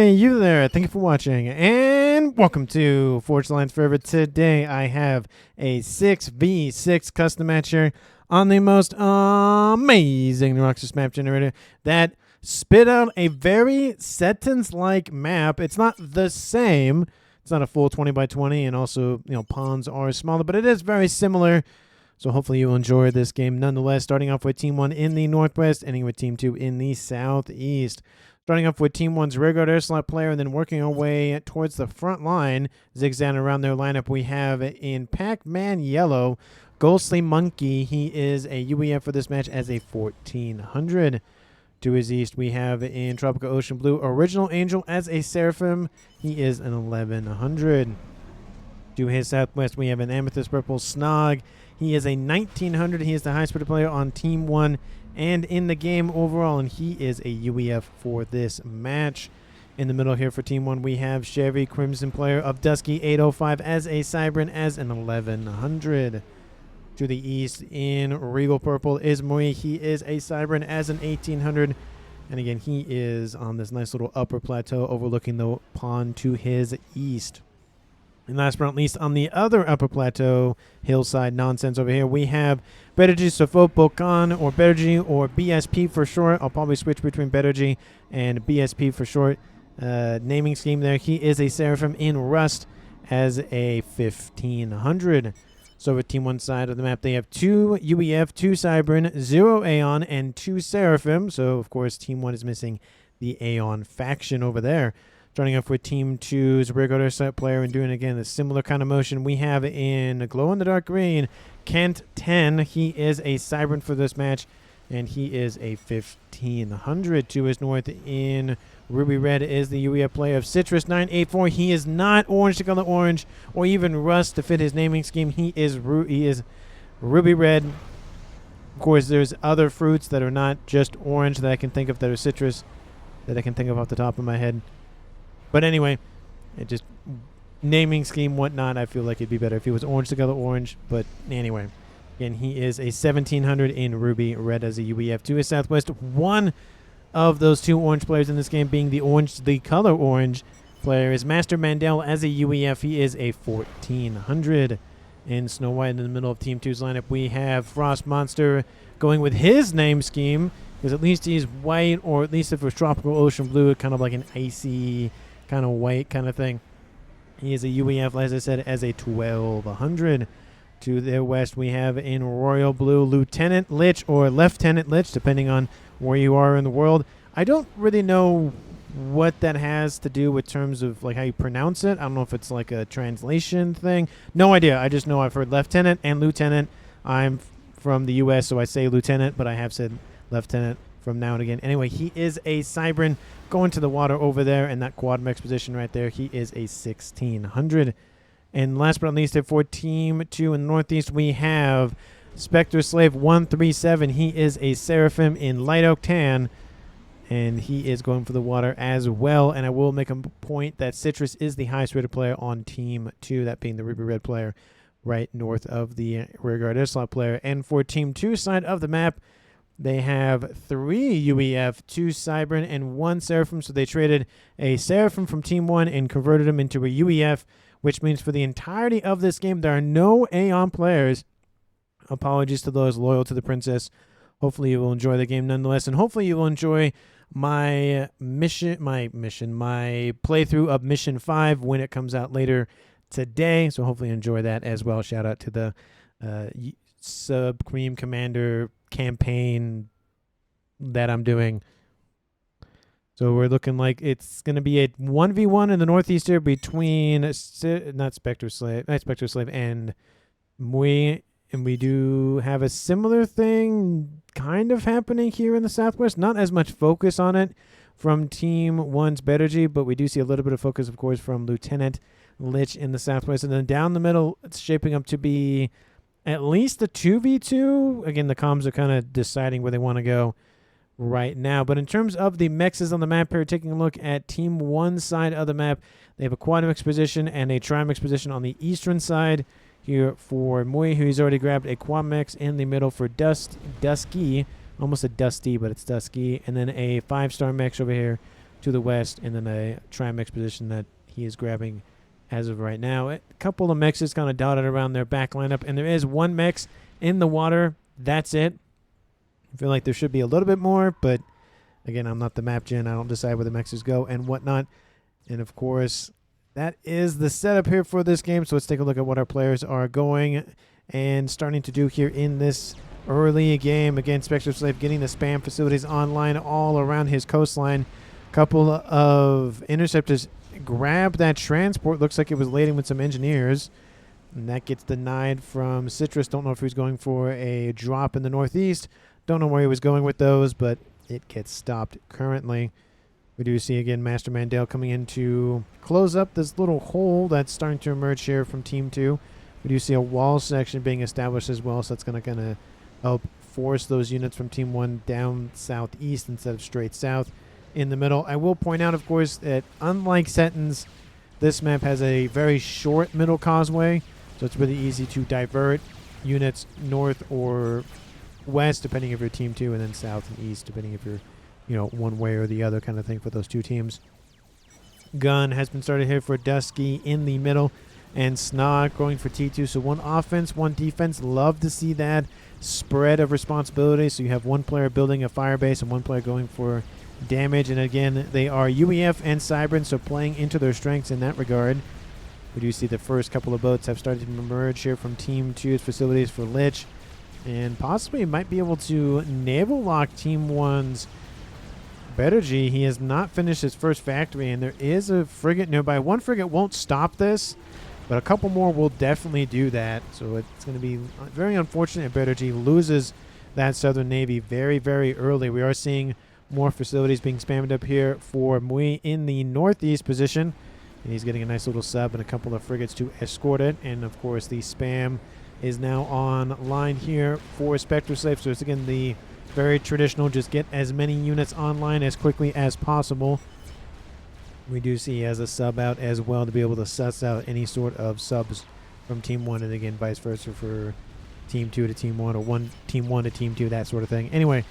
Hey, you there. Thank you for watching, and welcome to Forge Alliance Forever. Today, I have a 6v6 custom match here on the most amazing Roxas map generator that spit out a very SETON'S-like map. It's not the same. It's not a full 20 by 20, and also, pawns are smaller, but it is very similar. So hopefully you will enjoy this game nonetheless. Starting off with Team 1 in the northwest, ending with Team 2 in the southeast. Starting off with Team 1's rearguard air slot player, and then working our way towards the front line, zigzagging around their lineup, we have in Pac-Man Yellow, Ghostly Monkey. He is a UEF for this match as a 1400. To his east, we have in Tropical Ocean Blue, Original Angel as a Seraphim. He is an 1100. To his southwest, we have an Amethyst Purple Snog. He is a 1900. He is the highest rated player on Team 1 and in the game overall, and he is a UEF for this match. In the middle here for Team 1, we have Chevy Crimson player of Dusky 805 as a Cybran as an 1100. To the east in Regal Purple is Mui. He is a Cybran as an 1800. And again, he is on this nice little upper plateau overlooking the pond to his east. And last but not least, on the other upper plateau, hillside nonsense over here, we have Beterji Sofo Bokan, or Beterji, or BSP for short. I'll probably switch between Beterji and BSP for short. Naming scheme there. He is a Seraphim in Rust as a 1500. So with Team 1 side of the map, they have 2 UEF, 2 Cybran, 0 Aeon, and 2 Seraphim. So, of course, Team 1 is missing the Aeon faction over there. Starting off with Team 2's rearguard air slot player and doing, again, a similar kind of motion. We have in glow-in-the-dark green, Kent 10. He is a Cybran for this match, and he is a 1500. To his north in Ruby Red is the UEF player of Citrus 984. He is not orange to color orange or even rust to fit his naming scheme. He is Ruby Red. Of course, there's other fruits that are not just orange that I can think of that are citrus that I can think of off the top of my head. But anyway, it just naming scheme, whatnot, I feel like it'd be better if he was orange to color orange. But anyway, again, he is a 1700 in Ruby Red as a UEF. To his southwest, one of those 2 orange players in this game being the color orange player is Master Mandel as a UEF. He is a 1400. In Snow White in the middle of Team 2's lineup, we have Frost Monster going with his name scheme, because at least he's white, or at least if it was Tropical Ocean Blue, kind of like an icy kind of white kind of thing. He is a UEF, as I said, as a 1200. To their west, we have in Royal Blue, Lieutenant Lich, or Lieutenant Lich, depending on where you are in the world. I don't really know what that has to do with terms of like how you pronounce it. I don't know if it's like a translation thing. No idea. I just know I've heard Lieutenant and Lieutenant. I'm from the U.S., so I say Lieutenant, but I have said Lieutenant from now and again. Anyway, he is a Cybran going to the water over there in that quad mech position right there. He is a 1600. And last but not least, for Team 2 in the northeast, we have Spectre Slave 137. He is a Seraphim in Light Oak Tan, and he is going for the water as well. And I will make a point that Citrus is the highest rated player on Team 2, that being the Ruby Red player right north of the rearguard air slot player. And for Team 2 side of the map, they have 3 UEF, 2 Cybran, and 1 Seraphim. So they traded a Seraphim from Team 1 and converted him into a UEF, which means for the entirety of this game, there are no Aeon players. Apologies to those loyal to the princess. Hopefully you will enjoy the game nonetheless, and hopefully you will enjoy my playthrough of Mission 5 when it comes out later today. So hopefully enjoy that as well. Shout out to the Supreme Commander campaign that I'm doing. So we're looking like it's going to be a 1v1 in the northeast here between Spectre Slave and Mui. And we do have a similar thing kind of happening here in the southwest. Not as much focus on it from Team 1's Beterji, but we do see a little bit of focus, of course, from Lieutenant Lich in the southwest. And then down the middle, it's shaping up to be at least a 2v2. Again, the comms are kind of deciding where they want to go right now. But in terms of the mexes on the map here, taking a look at Team 1 side of the map, they have a Quadmix position and a Trimix position on the eastern side. Here for Mui, who's already grabbed a Quadmix in the middle for Dusky. Almost a Dusty, but it's Dusky. And then a 5-star mech over here to the west, and then a trimix position that he is grabbing as of right now. A couple of mixes kind of dotted around their back lineup, and there is one mix in the water. That's it. I feel like there should be a little bit more, but again, I'm not the map gen. I don't decide where the mixes go and whatnot. And of course, that is the setup here for this game. So let's take a look at what our players are going and starting to do here in this early game. Again, Spectre Slave getting the spam facilities online all around his coastline. Couple of interceptors grab that transport. Looks like it was laden with some engineers. And that gets denied from Citrus. Don't know if he was going for a drop in the northeast. Don't know where he was going with those, but it gets stopped currently. We do see, again, Master Mandel coming in to close up this little hole that's starting to emerge here from Team 2. We do see a wall section being established as well, so that's going to help force those units from Team 1 down southeast instead of straight south in the middle. I will point out, of course, that unlike SETON'S, this map has a very short middle causeway, so it's really easy to divert units north or west, depending if you're Team 2, and then south and east, depending if you're, one way or the other kind of thing for those two teams. Gun has been started here for Dusky in the middle, and Snog going for T2. So one offense, one defense. Love to see that spread of responsibility. So you have one player building a fire base and one player going for damage. And again, they are UEF and Cybran, so playing into their strengths in that regard. We do see the first couple of boats have started to emerge here from Team 2's facilities for Lich. And possibly might be able to naval lock Team 1's Bettergy. He has not finished his first factory, and there is a frigate nearby. One frigate won't stop this, but a couple more will definitely do that. So it's going to be very unfortunate if Bettergy loses that Southern Navy very, very early. We are seeing more facilities being spammed up here for Mui in the northeast position. And he's getting a nice little sub and a couple of frigates to escort it. And, of course, the spam is now online here for Spectre Slave. So it's, again, the very traditional, just get as many units online as quickly as possible. We do see he has a sub out as well to be able to suss out any sort of subs from Team 1, and again, vice versa for Team 2 to Team 1, or Team 1 to Team 2, that sort of thing. Anyway,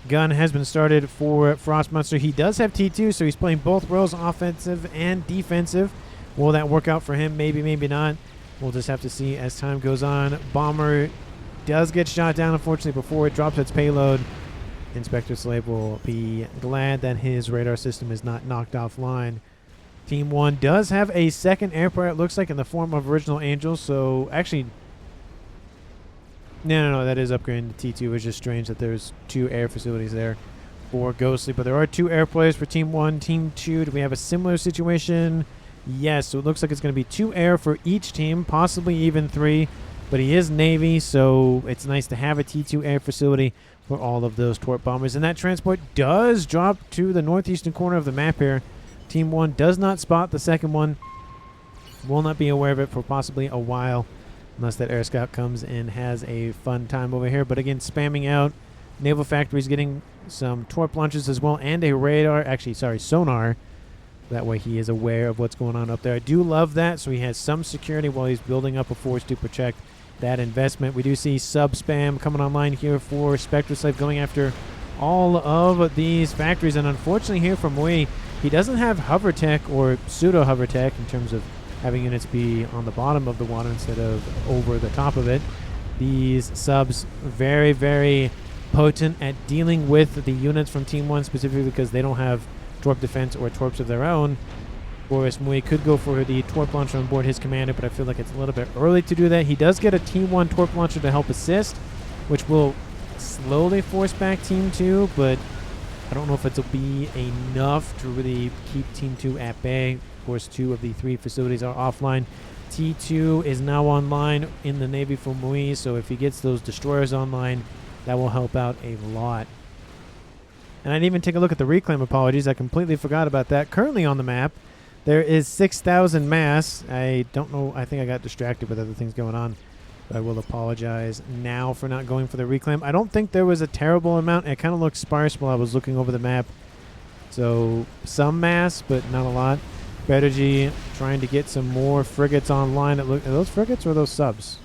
gun has been started for Frost Monster. He does have T2, so he's playing both roles, offensive and defensive. Will that work out for him? Maybe, maybe not. We'll just have to see as time goes on. Bomber does get shot down, unfortunately, before it drops its payload. Inspector Slave will be glad that his radar system is not knocked offline. Team 1 does have a second air player, it looks like, in the form of Original Angels. So, actually, no, that is upgrading to T2. It's just strange that there's two air facilities there for Ghostly. But there are two air players for Team 1. Team 2, do we have a similar situation? Yes, so it looks like it's going to be 2 air for each team, possibly even 3. But he is Navy, so it's nice to have a T2 air facility for all of those torp bombers. And that transport does drop to the northeastern corner of the map here. Team 1 does not spot the second one. Will not be aware of it for possibly a while, unless that air scout comes and has a fun time over here. But again, spamming out. Naval Factory's getting some torp launches as well, and a radar, sonar. That way he is aware of what's going on up there. I do love that, so he has some security while he's building up a force to protect that investment. We do see sub spam coming online here for Spectre Slave, going after all of these factories. And unfortunately here for Mui, he doesn't have hover tech or pseudo hover tech in terms of having units be on the bottom of the water instead of over the top of it. These subs very, very potent at dealing with the units from Team 1, specifically because they don't have torp defense or torps of their own. Boris Mui could go for the torp launcher on board his commander, but I feel like it's a little bit early to do that. He does get a Team 1 torp launcher to help assist, which will slowly force back Team 2, but I don't know if it'll be enough to really keep Team 2 at bay. Of course, 2 of the 3 facilities are offline. T2 is now online in the Navy for Mui, so if he gets those destroyers online, that will help out a lot. And I didn't even take a look at the reclaim, apologies. I completely forgot about that. Currently on the map, there is 6,000 mass. I don't know. I think I got distracted with other things going on. But I will apologize now for not going for the reclaim. I don't think there was a terrible amount. It kind of looked sparse while I was looking over the map. So some mass, but not a lot. Bettergy trying to get some more frigates online. Are those frigates or are those subs?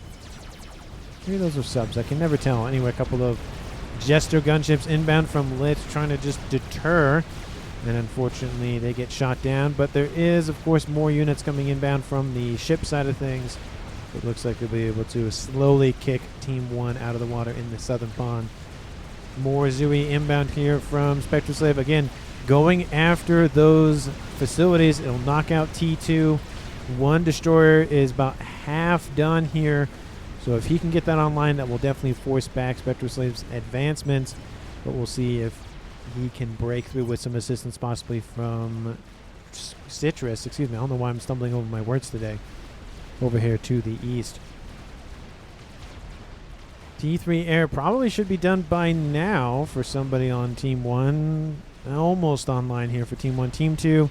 Maybe those are subs. I can never tell. Anyway, a couple of Jester gunships inbound from Lich, trying to just deter And unfortunately, they get shot down. But there is, of course, more units coming inbound from the ship side of things. It looks like they'll be able to slowly kick Team 1 out of the water in the southern pond. More Zui inbound here from Spectre Slave. Again, going after those facilities. It'll knock out T2. One destroyer is about half done here. So if he can get that online, that will definitely force back Spectre Slave's advancements. But we'll see if he can break through with some assistance possibly from Citrus. Excuse me, I don't know why I'm stumbling over my words today. Over here to the east. T3 air probably should be done by now for somebody on Team 1. Almost online here for Team 1. Team 2,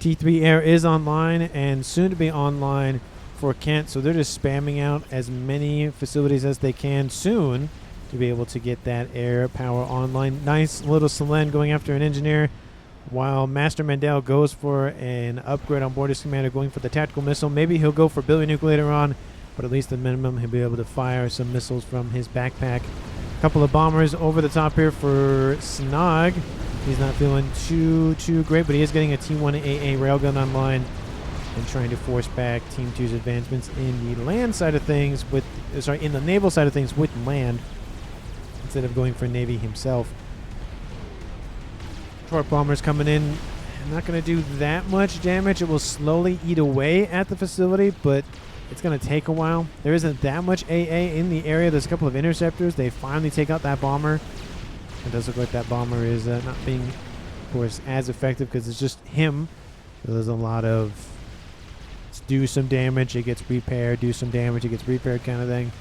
T3 air is online and soon to be online for Kent. So they're just spamming out as many facilities as they can soon to be able to get that air power online. Nice little Selen going after an engineer, while Master Mandel goes for an upgrade on board his commander, going for the tactical missile. Maybe he'll go for Billy Nuke later on, but at least at minimum he'll be able to fire some missiles from his backpack. A couple of bombers over the top here for Snog. He's not feeling too great, but he is getting a T1 AA railgun online and trying to force back Team 2's advancements in the land side of things with, in the naval side of things with land, instead of going for Navy himself. Torp bombers coming in. Not going to do that much damage. It will slowly eat away at the facility, but it's going to take a while. There isn't that much AA in the area. There's a couple of interceptors. They finally take out that bomber. It does look like that bomber is not being, of course, as effective because it's just him. So there's a lot of do some damage, it gets repaired, do some damage, it gets repaired kind of thing.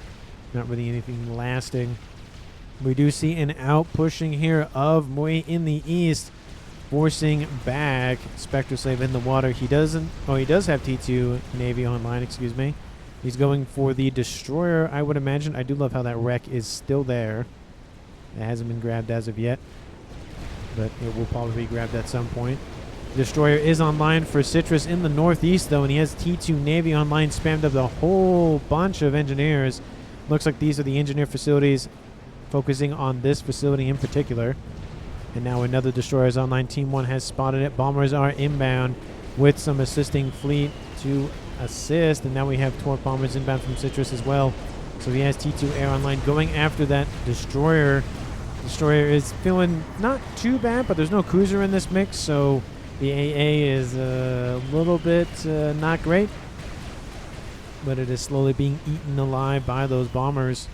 Not really anything lasting. We do see an out pushing here of Mui in the east, forcing back Spectre Slave in the water. He doesn't, oh, he does have T2 Navy online, excuse me. He's going for the destroyer, I would imagine. I do love how that wreck is still there. It hasn't been grabbed as of yet, but it will probably be grabbed at some point. Destroyer is online for Citrus in the northeast, though, and he has T2 Navy online, spammed up a whole bunch of engineers. Looks like these are the engineer facilities, focusing on this facility in particular. And now another destroyer is online. Team 1 has spotted it. Bombers are inbound with some assisting fleet to assist. And now we have Torp bombers inbound from Citrus as well. So he has T2 air online going after that destroyer. Destroyer is feeling not too bad, but there's no cruiser in this mix, so the AA is a little bit not great. But it is slowly being eaten alive by those bombers.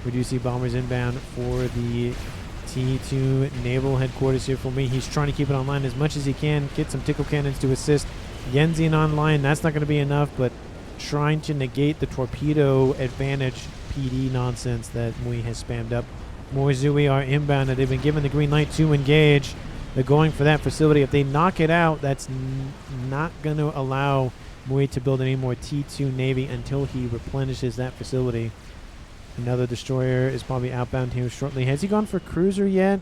We do see bombers inbound for the T2 naval headquarters here for me. He's trying to keep it online as much as he can. Get some tickle cannons to assist. Yenzian online. That's not going to be enough, but trying to negate the torpedo advantage PD nonsense that Mui has spammed up. More Zui are inbound, and they've been given the green light to engage. They're going for that facility. If they knock it out, that's not going to allow Mui to build any more T2 Navy until he replenishes that facility. Another destroyer is probably outbound here shortly. Has he gone for cruiser yet?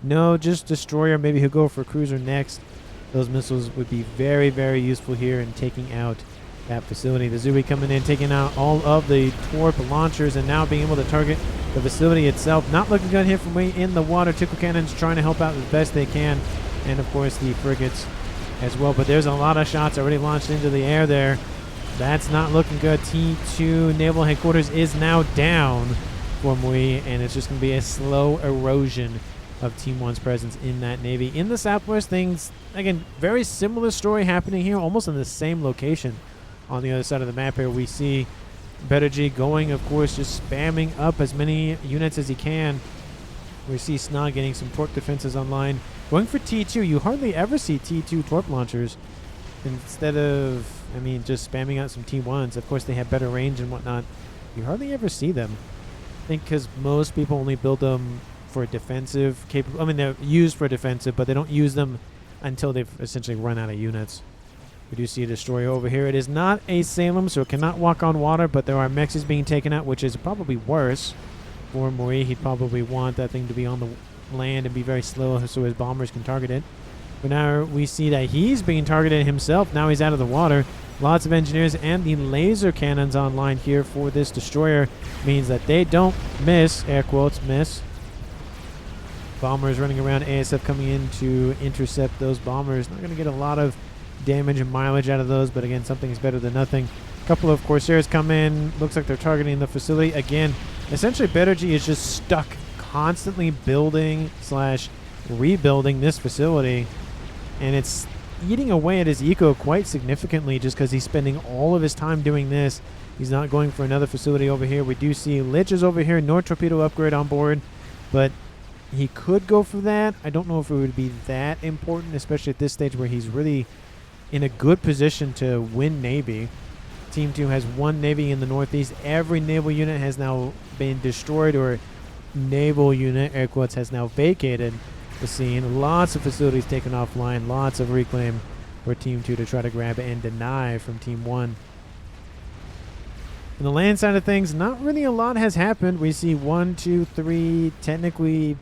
No, just destroyer. Maybe he'll go for cruiser next. Those missiles would be very, very useful here in taking out that facility. The Zui coming in, taking out all of the Torp launchers, and now being able to target the facility itself. Not looking good here from way in the water. Tickle cannons trying to help out as best they can, and of course the frigates as well. But there's a lot of shots already launched into the air there. That's not looking good. T2 naval headquarters is now down for Mui, and it's just going to be a slow erosion of Team 1's presence in that Navy. In the southwest, things, again, very similar story happening here, almost in the same location. On the other side of the map here, we see Bettergy going, of course, just spamming up as many units as he can. We see Snog getting some torp defenses online. Going for T2, you hardly ever see T2 torp launchers. Instead of, I mean, just spamming out some T1s. Of course, they have better range and whatnot. You hardly ever see them. I think because most people only build them for defensive capable. I mean, they're used for defensive, but they don't use them until they've essentially run out of units. We do see a destroyer over here. It is not a Salem, so it cannot walk on water, but there are mexes being taken out, which is probably worse for Mui. He'd probably want that thing to be on the land and be very slow so his bombers can target it. But now we see that he's being targeted himself. Now he's out of the water. Lots of engineers and the laser cannons online here for this destroyer means that they don't miss, air quotes, miss. bombers running around. ASF coming in to intercept those bombers. Not going to get a lot of damage and mileage out of those, but again, something is better than nothing. A couple of Corsairs come in. Looks like they're targeting the facility. Again, essentially, Bedergy is just stuck constantly building / rebuilding this facility, and it's eating away at his eco quite significantly just because he's spending all of his time doing this. He's not going for another facility over here. We do see Lich is over here. No torpedo upgrade on board, but he could go for that. I don't know if it would be that important, especially at this stage where he's really in a good position to win Navy. Team 2 has 1 Navy in the Northeast. Every naval unit has now been destroyed, or naval unit, air quotes, has now vacated the scene. Lots of facilities taken offline. Lots of reclaim for Team 2 to try to grab and deny from Team 1. On the land side of things, not really a lot has happened. We see 1, 2, 3, technically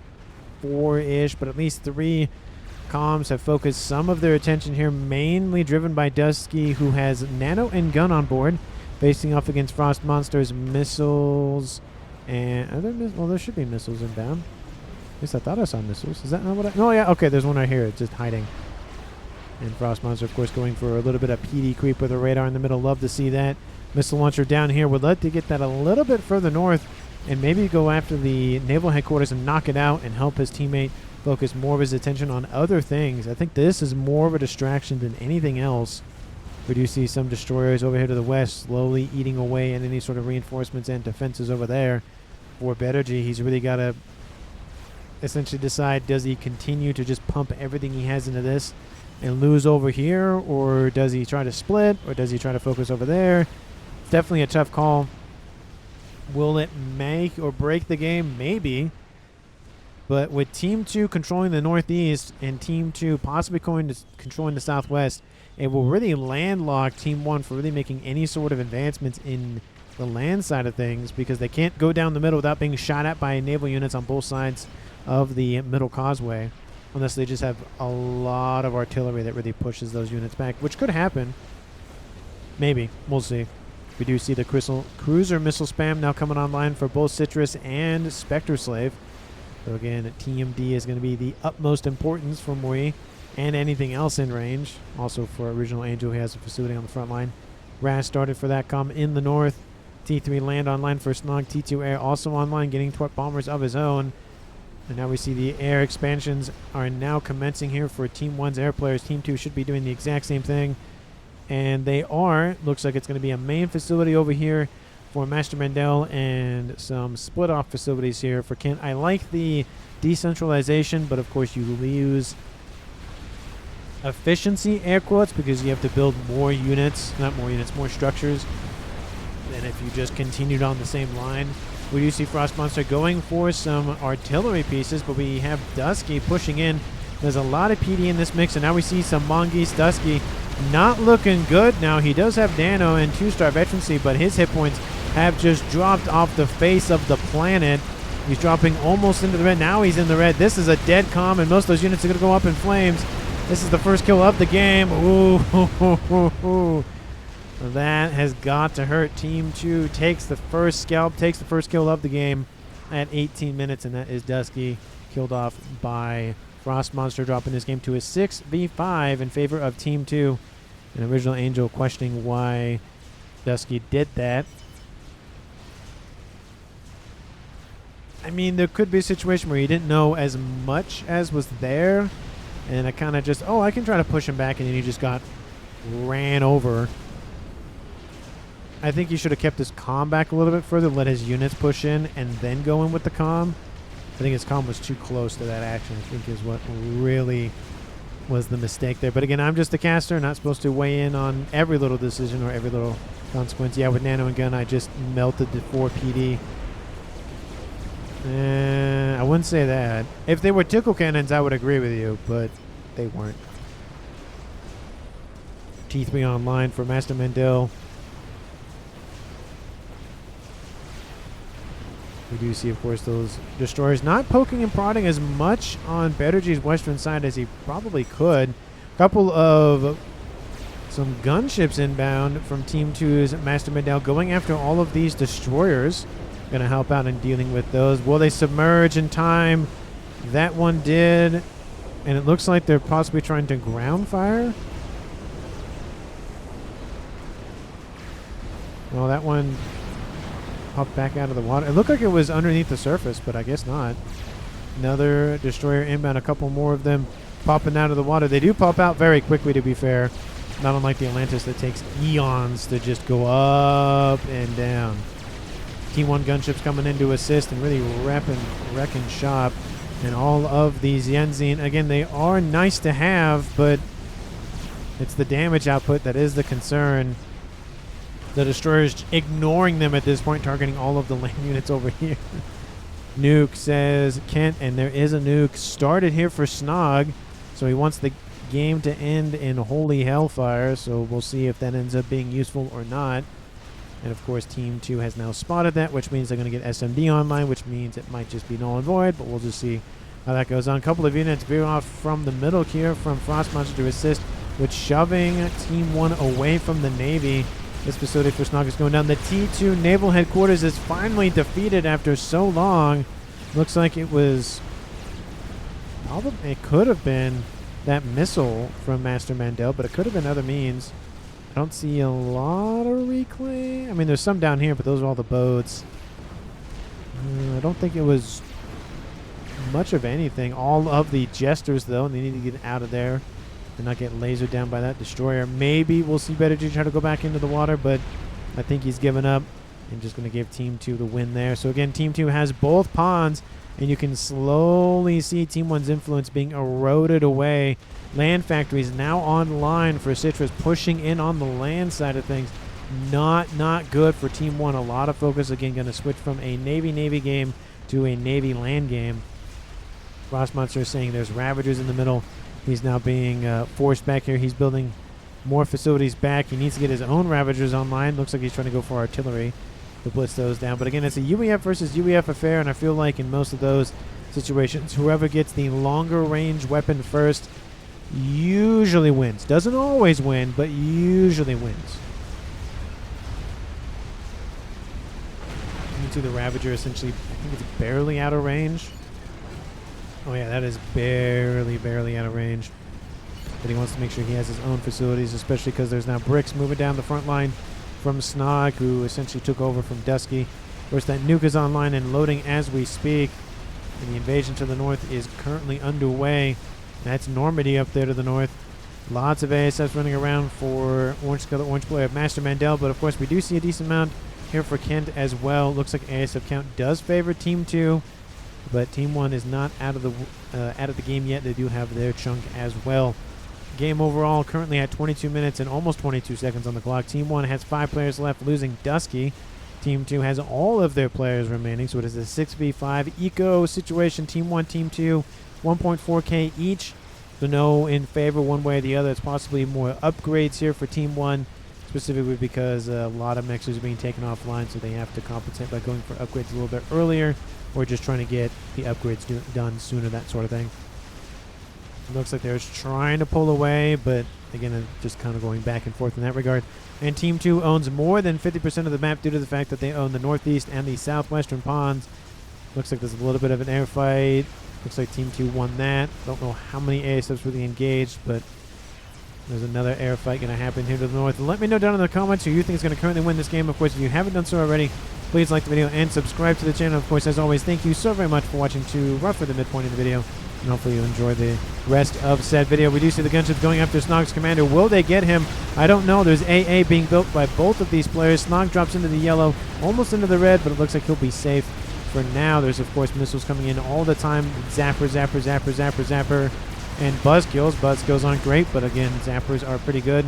4-ish, but at least 3 comms have focused some of their attention here, mainly driven by Dusky, who has nano and gun on board, facing off against Frost Monster's missiles. And are there well, there should be missiles inbound. At least I thought I saw missiles. Is that not what I... Oh, yeah. Okay, there's one right here. It's just hiding. And Frost Monster, of course, going for a little bit of PD creep with a radar in the middle. Love to see that. Missile launcher down here. Would love to get that a little bit further north and maybe go after the naval headquarters and knock it out and help his teammate focus more of his attention on other things. I think this is more of a distraction than anything else. We do see some destroyers over here to the west slowly eating away at any sort of reinforcements and defenses over there. For Bedergy, he's really got to essentially decide, does he continue to just pump everything he has into this and lose over here, or does he try to split, or does he try to focus over there? It's definitely a tough call. Will it make or break the game? Maybe. But with Team 2 controlling the Northeast and Team 2 possibly controlling the Southwest, it will really landlock Team 1 for really making any sort of advancements in the land side of things, because they can't go down the middle without being shot at by naval units on both sides of the middle causeway, unless they just have a lot of artillery that really pushes those units back, which could happen. Maybe. We'll see. We do see the cruiser missile spam now coming online for both Citrus and Spectre Slave. So again, TMD is going to be the utmost importance for Mui and anything else in range. Also for Original Angel, who has a facility on the front line. RAS started for that comm in the north. T3 land online for Snog. T2 air also online, getting Twart bombers of his own. And now we see the air expansions are now commencing here for Team 1's air players. Team 2 should be doing the exact same thing. And they are. Looks like it's going to be a main facility over here for Master Mandel and some split-off facilities here for Kent. I like the decentralization, but of course you lose efficiency, air quotes, because you have to build more units, not more units, more structures than if you just continued on the same line. We do see Frost Monster going for some artillery pieces, but we have Dusky pushing in. There's a lot of PD in this mix, and now we see some Mongoose. Dusky not looking good now. He does have Nano and 2-star veterancy, but his hit points have just dropped off the face of the planet. He's dropping almost into the red. Now he's in the red. This is a dead comm, and most of those units are going to go up in flames. This is the first kill of the game. Ooh. That has got to hurt. Team 2 takes the first scalp, takes the first kill of the game at 18 minutes, and that is Dusky, killed off by Frost Monster, dropping this game to a 6v5 in favor of Team 2. And Original Angel questioning why Dusky did that. I mean, there could be a situation where he didn't know as much as was there, and I kind of just, I can try to push him back, and then he just got ran over. I think he should have kept his comm back a little bit further, let his units push in, and then go in with the comm. I think his comm was too close to that action, I think is what really was the mistake there. But again, I'm just a caster, not supposed to weigh in on every little decision or every little consequence. Yeah, with Nano and Gun, I just melted the 4 PD. I wouldn't say that. If they were tickle cannons, I would agree with you, but they weren't. T3 online for Master Mandel. We do see, of course, those destroyers not poking and prodding as much on Bedergy's western side as he probably could. A couple of some gunships inbound from Team 2's Master Mandel going after all of these destroyers. Going to help out in dealing with those. Will they submerge in time? That one did, and it looks like they're possibly trying to ground fire. Well, that one popped back out of the water. It looked like it was underneath the surface, but I guess not. Another destroyer inbound, a couple more of them popping out of the water. They do pop out very quickly, to be fair. Not unlike the Atlantis that takes eons to just go up and down. Team 1 gunships coming in to assist and really wrecking shop. And all of these Yenzine, again, they are nice to have, but it's the damage output that is the concern. The destroyer's ignoring them at this point, targeting all of the land units over here. Nuke says Kent, and there is a nuke started here for Snog, so he wants the game to end in holy hellfire, so we'll see if that ends up being useful or not. And of course Team 2 has now spotted that, which means they're going to get SMD online, which means it might just be null and void, but we'll just see how that goes on. A couple of units veer off from the middle here from Frost Monster to assist with shoving Team 1 away from the Navy. This facility for Snog is going down. The T2 Naval Headquarters is finally defeated after so long. Looks like it was it could have been that missile from Master Mandel, but it could have been other means. I don't see a lot of reclaim. I mean, there's some down here, but those are all the boats. I don't think it was much of anything. All of the jesters, though, and they need to get out of there and not get lasered down by that destroyer. Maybe we'll see Better try to go back into the water, but I think he's given up and just going to give Team 2 the win there. So again, Team 2 has both ponds, and you can slowly see Team 1's influence being eroded away. Land factories now online for Citrus, pushing in on the land side of things. Not good for Team 1. A lot of focus, again, going to switch from a Navy game to a Navy land game. Frost Monster is saying there's Ravagers in the middle. He's now being forced back here. He's building more facilities back. He needs to get his own Ravagers online. Looks like he's trying to go for artillery to blitz those down. But again, it's a UEF versus UEF affair, and I feel like in most of those situations, whoever gets the longer range weapon first usually wins. Doesn't always win, but usually wins. Into the Ravager, essentially, I think it's barely out of range. Oh yeah, that is barely out of range. But he wants to make sure he has his own facilities, especially because there's now bricks moving down the front line from Snog, who essentially took over from Dusky. Of course, that nuke is online and loading as we speak. And the invasion to the north is currently underway. That's Normandy up there to the north. Lots of ASFs running around for Orange Scarlet, Orange Player of Master Mandel. But of course, we do see a decent amount here for Kent as well. Looks like ASF count does favor Team 2. But Team 1 is not out of the game yet. They do have their chunk as well. Game overall currently at 22 minutes and almost 22 seconds on the clock. Team 1 has 5 players left, losing Dusky. Team 2 has all of their players remaining, so it is a 6v5 eco situation. Team 1, Team 2, 1.4k each. So no in favor one way or the other. It's possibly more upgrades here for Team 1, specifically because a lot of mixers are being taken offline, so they have to compensate by going for upgrades a little bit earlier, or just trying to get the upgrades done sooner, that sort of thing. It looks like they're trying to pull away, but again, just kind of going back and forth in that regard. And Team 2 owns more than 50% of the map due to the fact that they own the northeast and the southwestern ponds. Looks like there's a little bit of an air fight. Looks like Team 2 won that. Don't know how many ASFs really engaged, but there's another air fight going to happen here to the north. Let me know down in the comments who you think is going to currently win this game. Of course, if you haven't done so already, please like the video and subscribe to the channel. Of course, as always, thank you so very much for watching to roughly the midpoint of the video. And hopefully you enjoy the rest of said video. We do see the gunships going after Snog's commander. Will they get him? I don't know. There's AA being built by both of these players. Snog drops into the yellow, almost into the red, but it looks like he'll be safe for now. There's, of course, missiles coming in all the time. Zapper, zapper, zapper, zapper, zapper, and buzzkills. Buzzkills aren't great, but again, zappers are pretty good.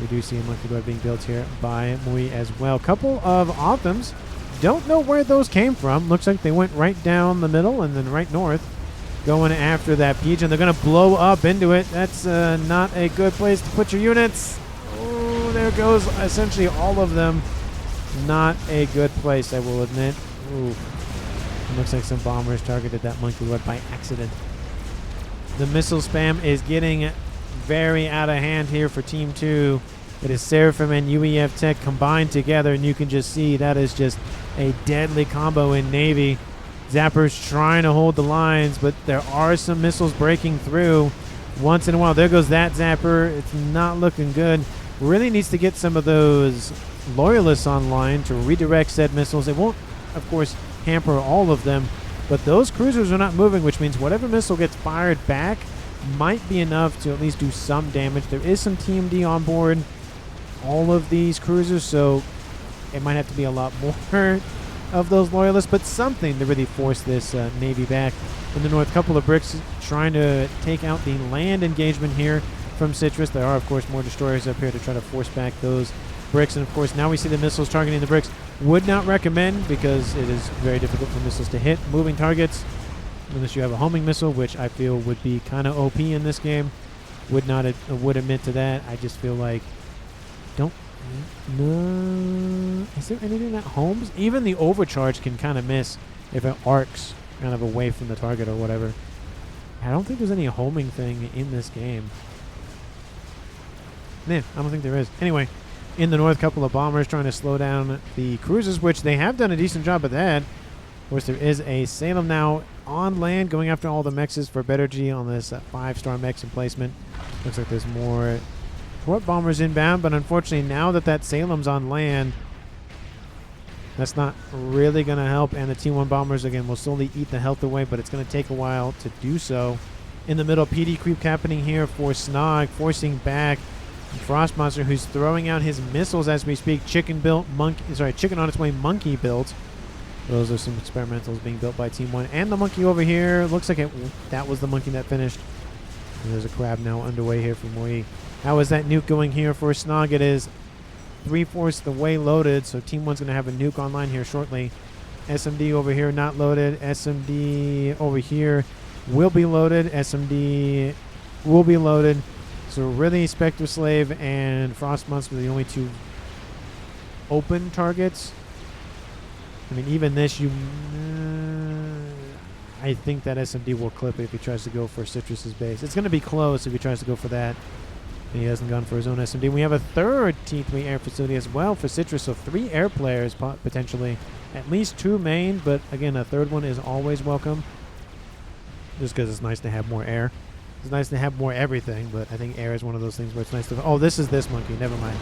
We do see a monkey lord being built here by Mui as well. Couple of Autumns. Don't know where those came from. Looks like they went right down the middle and then right north, going after that pigeon. They're going to blow up into it. That's not a good place to put your units. Oh, there goes essentially all of them. Not a good place, I will admit. Ooh. It looks like some bombers targeted that monkey lord by accident. The missile spam is getting very out of hand here for Team 2. It is Seraphim and UEF Tech combined together, and you can just see that is just a deadly combo in Navy. Zapper's trying to hold the lines, but there are some missiles breaking through once in a while. There goes that Zapper. It's not looking good. Really needs to get some of those Loyalists online to redirect said missiles. It won't, of course, hamper all of them, but those cruisers are not moving, which means whatever missile gets fired back might be enough to at least do some damage. There is some TMD on board all of these cruisers, so it might have to be a lot more of those Loyalists, but something to really force this Navy back. In the north, couple of bricks trying to take out the land engagement here from Citrus. There are, of course, more destroyers up here to try to force back those bricks, and of course now we see the missiles targeting the bricks. Would not recommend, because it is very difficult for missiles to hit moving targets unless you have a homing missile, which I feel would be kind of OP in this game. Would not would admit to that. I just feel like no. Is there anything that homes? Even the overcharge can kind of miss if it arcs kind of away from the target or whatever. I don't think there's any homing thing in this game. Nah, I don't think there is. Anyway, in the north, couple of bombers trying to slow down the cruisers, which they have done a decent job of that. Of course, there is a Salem now on land going after all the mexes for better G on this 5-star mex emplacement. Looks like there's more port bombers inbound, but unfortunately now that Salem's on land, that's not really going to help, and the T1 bombers, again, will slowly eat the health away, but it's going to take a while to do so. In the middle, PD creep happening here for Snog, forcing back Frost Monster, who's throwing out his missiles as we speak. Chicken on its way, monkey built. Those are some experimentals being built by Team 1. And the monkey over here, looks like that was the monkey that finished. And there's a crab now underway here for Moi. How is that nuke going here for Snog? It is 3/4 the way loaded, so Team 1's going to have a nuke online here shortly. SMD over here not loaded. SMD over here will be loaded. SMD will be loaded. So really, Spectre Slave and Frost Monster are the only two open targets. I mean, even this, I think that SMD will clip it if he tries to go for Citrus's base. It's going to be close if he tries to go for that. And he hasn't gone for his own SMD. We have a third T3 air facility as well for Citrus, so 3 air players potentially. At least 2 main, but again, a third one is always welcome. Just because it's nice to have more air. It's nice to have more everything, but I think air is one of those things where it's nice to... Oh, this is this monkey. Never mind.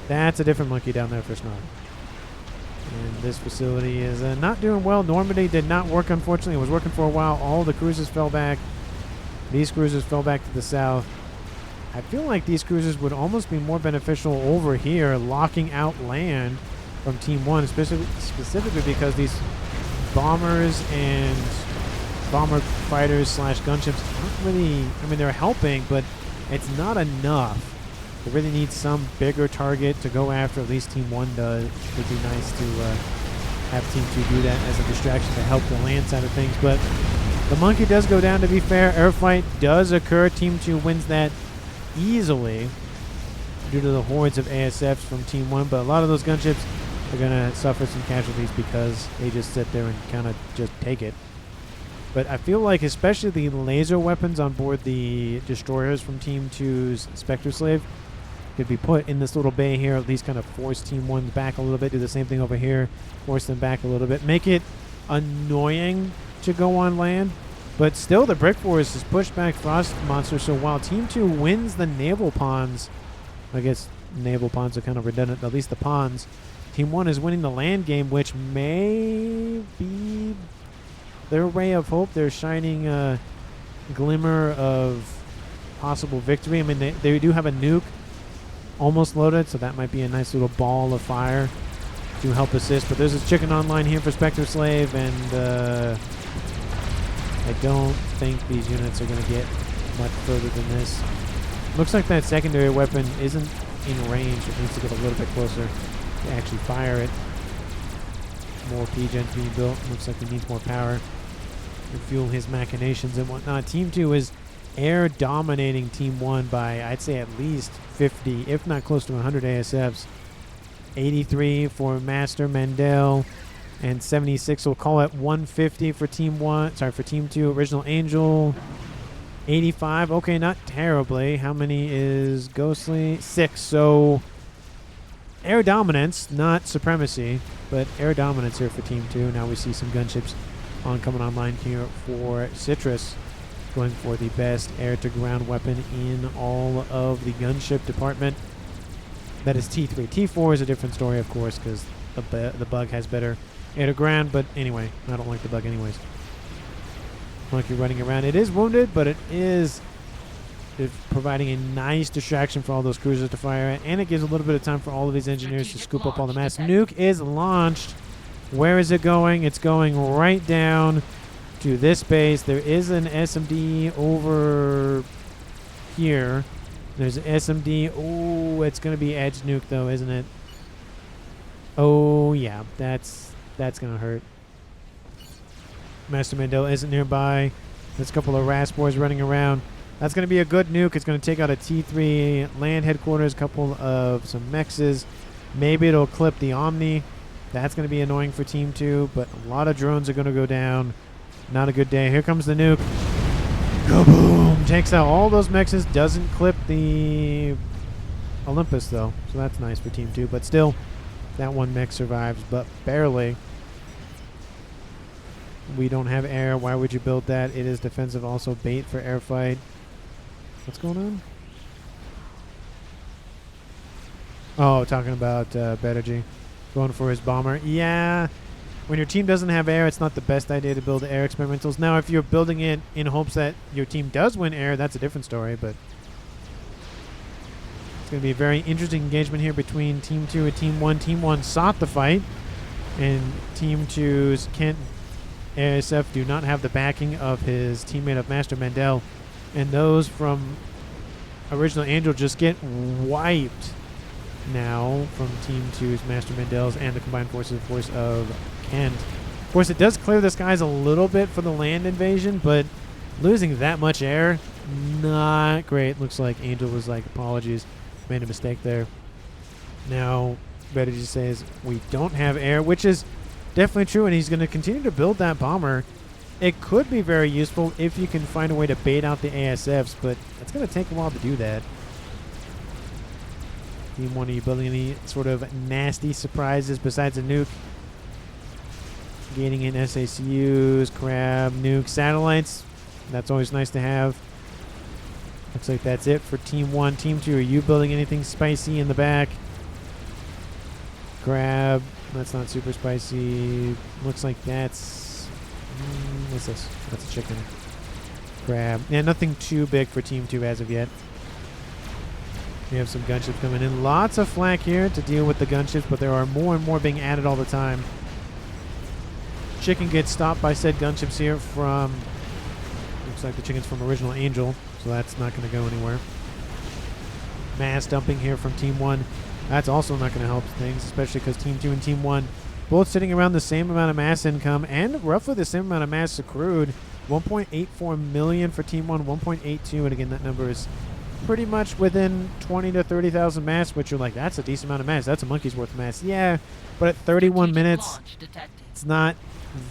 That's a different monkey down there for Snog. And this facility is not doing well. Normandy did not work, unfortunately. It was working for a while. All the cruisers fell back. These cruisers fell back to the south. I feel like these cruisers would almost be more beneficial over here, locking out land from Team 1, specifically because these bombers and bomber fighters slash gunships aren't really... I mean, they're helping, but it's not enough. They really need some bigger target to go after. At least Team 1 does. It would be nice to have Team 2 do that as a distraction to help the land side of things. But the monkey does go down, to be fair. Airfight does occur. Team 2 wins that easily due to the hordes of ASFs from Team 1. But a lot of those gunships are going to suffer some casualties because they just sit there and kind of just take it. But I feel like especially the laser weapons on board the destroyers from Team 2's Spectre Slave could be put in this little bay here, at least kind of force Team 1 back a little bit, do the same thing over here, force them back a little bit, make it annoying to go on land, but still the Brick Force has pushed back Frost Monster, so while Team 2 wins the naval pawns, I guess naval pawns are kind of redundant, at least the pawns, Team 1 is winning the land game, which may be their ray of hope, their shining glimmer of possible victory. I mean, they do have a nuke almost loaded, so that might be a nice little ball of fire to help assist. But there's a chicken online here for Spectre Slave, and I don't think these units are going to get much further than this. Looks like that secondary weapon isn't in range. It needs to get a little bit closer to actually fire it. More P-gens being built. Looks like he needs more power to fuel his machinations and whatnot. Team 2 is air dominating Team 1 by, I'd say, at least 50, if not close to 100 ASFs. 83 for Master Mandel, and 76. We'll call it 150 for Team 1. Sorry, for Team 2. Original Angel, 85. Okay, not terribly. How many is Ghostly? 6. So air dominance, not supremacy, but air dominance here for Team 2. Now we see some gunships coming online here for Citrus. Going for the best air-to-ground weapon in all of the gunship department. That is T3. T4 is a different story, of course, because the bug has better air-to-ground. But anyway, I don't like the bug anyways. Monkey running around. It is wounded, but it's providing a nice distraction for all those cruisers to fire at. And it gives a little bit of time for all of these engineers to scoop up all the mass. Nuke is launched. Where is it going? It's going right down to this base. There is an SMD over here. There's an SMD. Oh, it's going to be edge nuke though, isn't it? Oh, yeah. That's going to hurt. Master Mandela isn't nearby. There's a couple of Raspors running around. That's going to be a good nuke. It's going to take out a T3 land headquarters, a couple of some mexes. Maybe it'll clip the Omni. That's going to be annoying for Team 2, but a lot of drones are going to go down. Not a good day. Here comes the nuke. Kaboom! Takes out all those mexes. Doesn't clip the Olympus, though. So that's nice for Team 2. But still, that one mech survives, but barely. We don't have air. Why would you build that? It is defensive. Also bait for air fight. What's going on? Oh, talking about Bettergy. Going for his bomber. Yeah. When your team doesn't have air, it's not the best idea to build air experimentals. Now, if you're building it in hopes that your team does win air, that's a different story, but it's going to be a very interesting engagement here between Team 2 and Team 1. Team 1 sought the fight, and Team 2's Kent ASF do not have the backing of his teammate of Master Mandel, and those from Original Angel just get wiped now from Team 2's Master Mandels and the combined forces, of course, of Kent. Of course, it does clear the skies a little bit for the land invasion, but losing that much air, not great. Looks like Angel was like, apologies, made a mistake there. Now, Bettergy says we don't have air, which is definitely true, and he's going to continue to build that bomber. It could be very useful if you can find a way to bait out the ASFs, but it's going to take a while to do that. Team 1, are you building any sort of nasty surprises besides a nuke? Gaining in SACUs, crab, nuke, satellites. That's always nice to have. Looks like that's it for Team 1. Team 2, are you building anything spicy in the back? Crab. That's not super spicy. Looks like that's... what's this? That's a chicken. Crab. Yeah, nothing too big for Team 2 as of yet. We have some gunships coming in. Lots of flak here to deal with the gunships, but there are more and more being added all the time. Chicken gets stopped by said gunships here from... looks like the chicken's from Original Angel, so that's not going to go anywhere. Mass dumping here from Team 1. That's also not going to help things, especially because Team 2 and Team 1 both sitting around the same amount of mass income and roughly the same amount of mass accrued. 1.84 million for Team 1, 1.82, and again, that number is pretty much within 20 to 30,000 mass, which you're like, that's a decent amount of mass. That's a monkey's worth of mass. Yeah, but at 31 minutes, it's not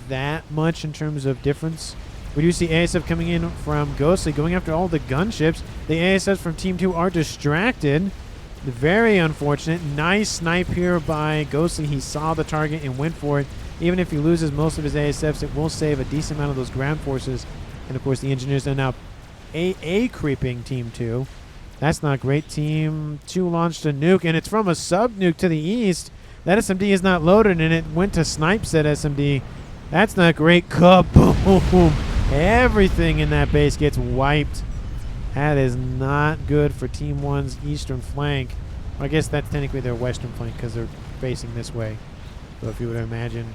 that much in terms of difference. We do see ASF coming in from Ghostly, going after all the gunships. The ASFs from Team 2 are distracted. Very unfortunate. Nice snipe here by Ghostly. He saw the target and went for it. Even if he loses most of his ASFs, it will save a decent amount of those ground forces. And of course, the engineers are now AA creeping Team 2. That's not great. Team 2 launched a nuke, and it's from a sub-nuke to the east. That SMD is not loaded, and it went to snipe said SMD. That's not great. Kaboom! Everything in that base gets wiped. That is not good for Team 1's eastern flank. I guess that's technically their western flank because they're facing this way. So if you would imagine,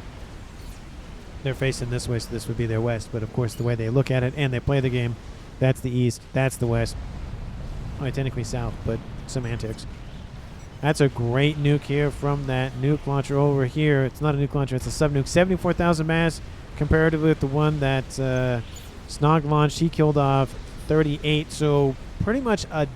they're facing this way, so this would be their west. But of course, the way they look at it and they play the game, that's the east, that's the west. Well, technically south, but semantics. That's a great nuke here from that nuke launcher over here. It's not a nuke launcher, it's a sub-nuke. 74,000 mass comparatively with the one that Snog launched. He killed off 38, so pretty much a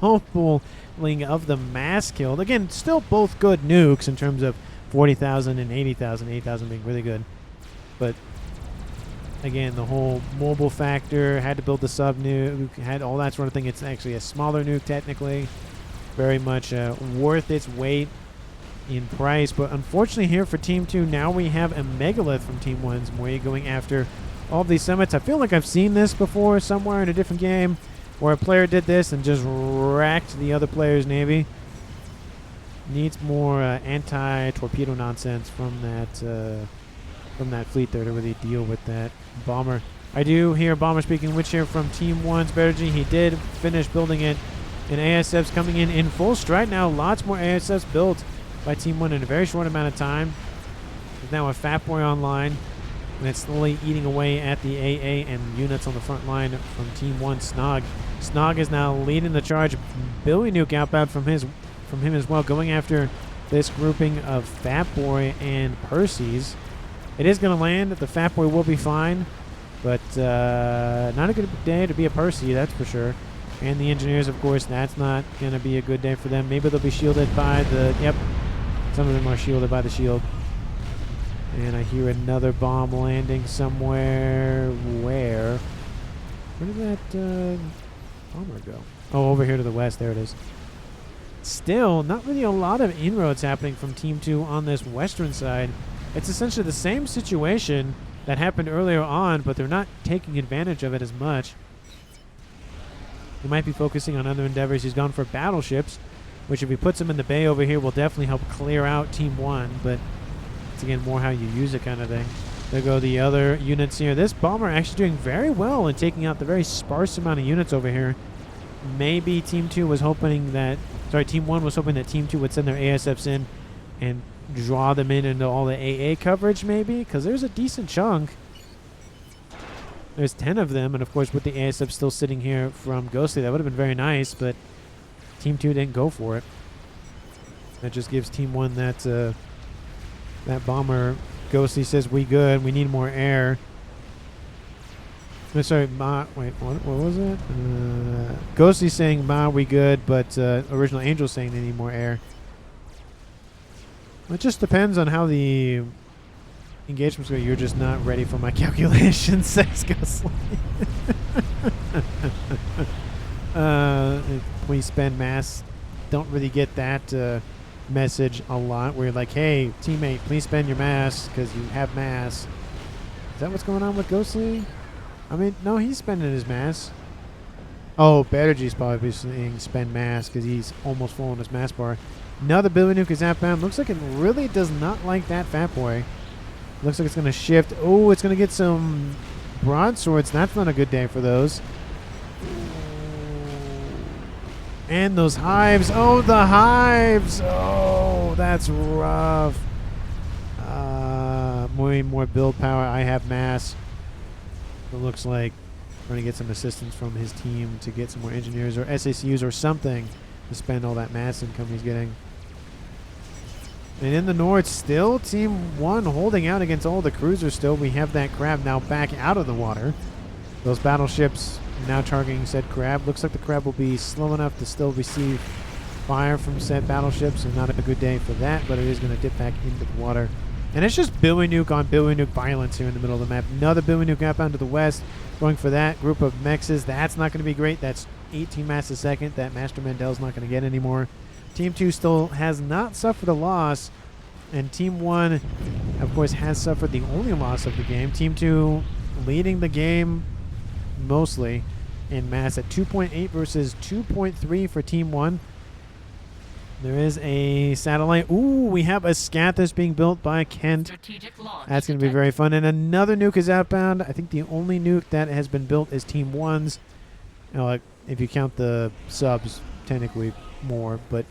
doubling of the mass killed. Again, still both good nukes in terms of 40,000 and 80,000. 80,000 being really good. But again, the whole mobile factor, had to build the sub-nuke, had all that sort of thing. It's actually a smaller nuke technically. Very much worth its weight in price. But unfortunately here for Team 2, now we have a Megalith from Team 1's Moe going after all of these summits. I feel like I've seen this before somewhere in a different game where a player did this and just wrecked the other player's navy. Needs more anti-torpedo nonsense from that fleet there to really deal with that bomber. I do hear bomber speaking which here from Team 1's Bergy. He did finish building it, and ASF's coming in full stride now. Lots more ASFs built by Team 1 in a very short amount of time. There's now a Fat Boy online, and it's slowly eating away at the AA and units on the front line from Team 1. Snog is now leading the charge. Billy Nuke outbound from him as well, going after this grouping of Fat Boy and Percy's. It is going to land. The Fat Boy will be fine, but not a good day to be a Percy, that's for sure. And the engineers, of course, that's not going to be a good day for them. Maybe they'll be shielded by the... Yep, some of them are shielded by the shield. And I hear another bomb landing somewhere. Where did that bomber go? Oh, over here to the west. There it is. Still, not really a lot of inroads happening from Team 2 on this western side. It's essentially the same situation that happened earlier on, but they're not taking advantage of it as much. He might be focusing on other endeavors. He's gone for battleships, which if he puts them in the bay over here will definitely help clear out Team 1, but it's again more how you use it kind of thing. There go the other units here. This bomber actually doing very well in taking out the very sparse amount of units over here. Maybe Team 2 was hoping that... Sorry, Team 1 was hoping that Team 2 would send their ASFs in and draw them in into all the AA coverage, maybe, because there's a decent chunk. There's 10 of them, and of course with the ASF still sitting here from Ghostly, that would have been very nice, but Team 2 didn't go for it. That just gives Team 1 that bomber. Ghostly says, we good, we need more air. Sorry, wait, what was it? Ghostly saying, we good, but Original Angel saying they need more air. It just depends on how the engagements go. You're just not ready for my calculations, says Ghostly. Please spend mass. Don't really get that message a lot where you're like, hey, teammate, please spend your mass because you have mass. Is that what's going on with Ghostly? I mean, no, he's spending his mass. Oh, Bettergy's probably saying spend mass because he's almost full on his mass bar. Another Billy Nuke is outbound. Looks like it really does not like that Fat Boy. Looks like it's going to shift. Oh, it's going to get some broadswords. That's not a good day for those. And those hives. Oh, the hives. Oh, that's rough. More build power. I have mass. It looks like we're going to get some assistance from his team to get some more engineers or SACUs or something to spend all that mass income he's getting. And in the north, still Team 1 holding out against all the cruisers still. We have that crab now back out of the water. Those battleships now targeting said crab. Looks like the crab will be slow enough to still receive fire from said battleships, and not a good day for that, but it is going to dip back into the water. And it's just Billy Nuke on Billy Nuke violence here in the middle of the map. Another Billy Nuke outbound to the west, going for that group of mexes. That's not going to be great. That's 18 mass a second. That Master Mandel's not going to get anymore. Team 2 still has not suffered a loss, and Team 1, of course, has suffered the only loss of the game. Team 2 leading the game mostly in mass at 2.8 versus 2.3 for Team 1. There is a satellite. Ooh, we have a scat that's being built by Kent. That's going to be very fun. And another nuke is outbound. I think the only nuke that has been built is Team 1's. You know, like, if you count the subs, technically more. But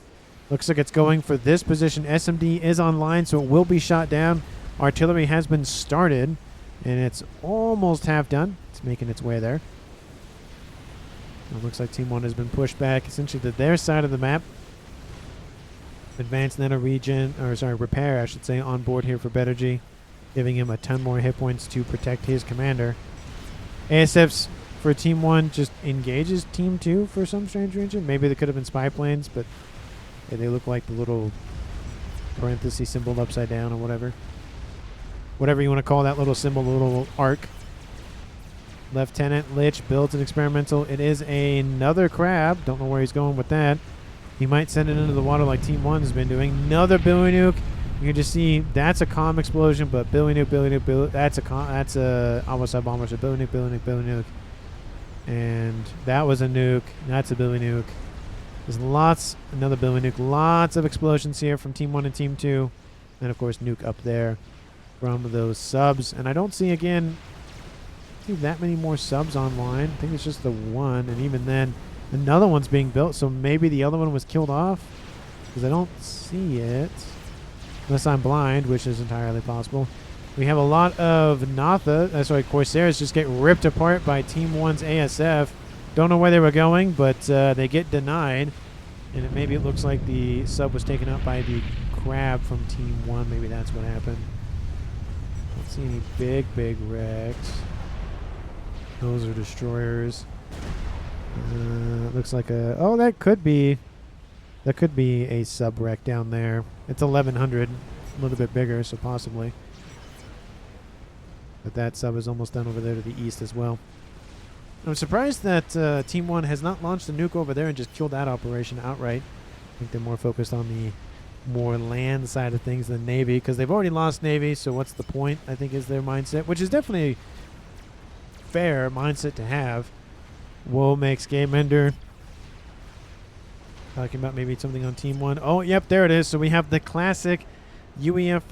looks like it's going for this position. SMD is online, so it will be shot down. Artillery has been started, and it's almost half done. It's making its way there. It looks like Team 1 has been pushed back essentially to their side of the map. Advanced Nano repair, I should say, on board here for Bettergy, giving him a ton more hit points to protect his commander. ASFs for Team 1 just engages Team 2 for some strange reason. Maybe they could have been spy planes, but yeah, they look like the little parenthesis symbol upside down or whatever. Whatever you want to call that little symbol, the little arc. Lieutenant Lich builds an experimental. It is another crab. Don't know where he's going with that. He might send it into the water like Team 1's been doing. Another Billy Nuke. You can just see that's a calm explosion, but Billy Nuke, that's a almost a bomber. So Billy Nuke. And that was a nuke. That's a Billy Nuke. There's another Billy Nuke. Lots of explosions here from Team 1 and Team 2. And of course, Nuke up there from those subs. And I don't see, again, that many more subs online. I think it's just the one. And even then, another one's being built. So maybe the other one was killed off. Because I don't see it. Unless I'm blind, which is entirely possible. We have a lot of Corsairs just get ripped apart by Team 1's ASF. Don't know where they were going, but they get denied. And maybe it looks like the sub was taken out by the crab from Team 1. Maybe that's what happened. Don't see any big wrecks. Those are destroyers. Looks like a... Oh, that could be a sub wreck down there. It's 1100, a little bit bigger, so possibly. But that sub is almost done over there to the east as well. I'm surprised that Team 1 has not launched a nuke over there and just killed that operation outright. I think they're more focused on the more land side of things than Navy, because they've already lost Navy, so what's the point, I think, is their mindset, which is definitely a fair mindset to have. Woe makes Game Ender. Talking about maybe something on Team 1. Oh, yep, there it is. So we have the classic UEF